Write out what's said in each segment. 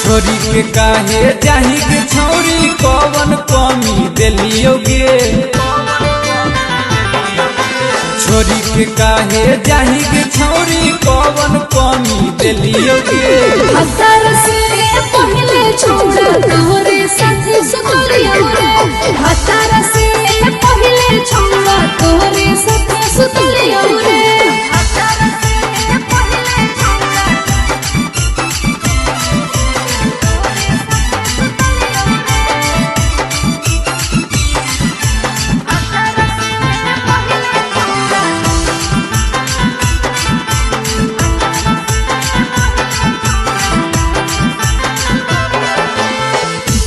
छोरी के काहे जाही के छौरी कौन कमी दिलियोगे। छोरी के काहे जाही के छौरी कौन कमी दिलियोगे। हतार से पहले छोड़ा तोरे साथी सुतलिया रे। हतार से पहले छोड़ा तोरे साथी सुतलिया रे।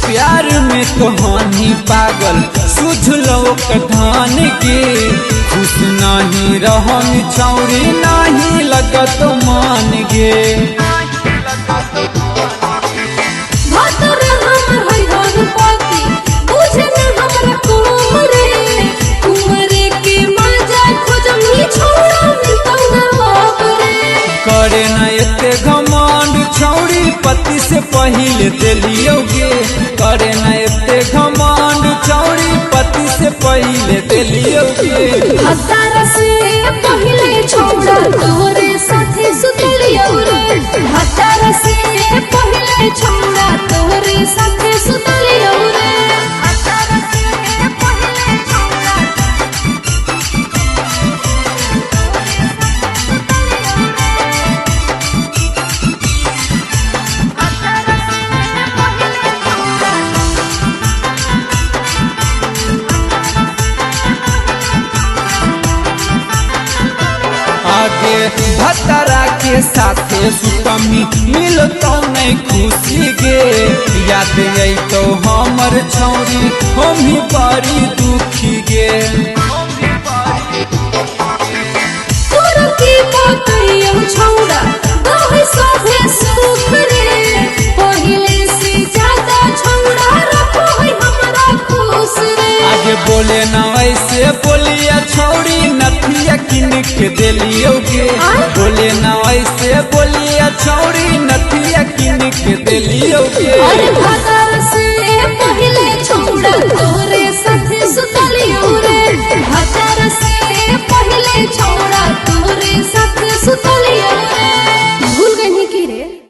प्यार में कहानी पागल सुझलो कठान के। खुश नहीं रहन छौरी नहीं लगत मान गे। करे न एते घमंड छौरी पति से पहले दिलियोगे। करे न एते घमंड छौरी पति से पहले दिलियोगे। हतार से पहले छोड़ा तोरे साथी सुतलिया रे। हतार से पहले छोड़ा तोरे साथी सुतलिया रे। आगे भतरा के साथे सुतमी मिलतो नहीं खुशी गे। याद आई तो हमर छौरी हम ही बड़ी दुखी गे। तोरा की बातैया छौड़ा गावे साथे सुख रे। पहिले से ज्यादा छौड़ा रखो है हमरा खुश रे। आगे बोले ना ऐसे बोलिया छौरी नथिया किन के दिलियोगे। बोले ना ऐसे बोलिया छौरी नथिया किन के दिलियोगे। अरे हतार से पहले छोड़ा तोरे साथे सुतलिया रे। हतार से पहले छोड़ा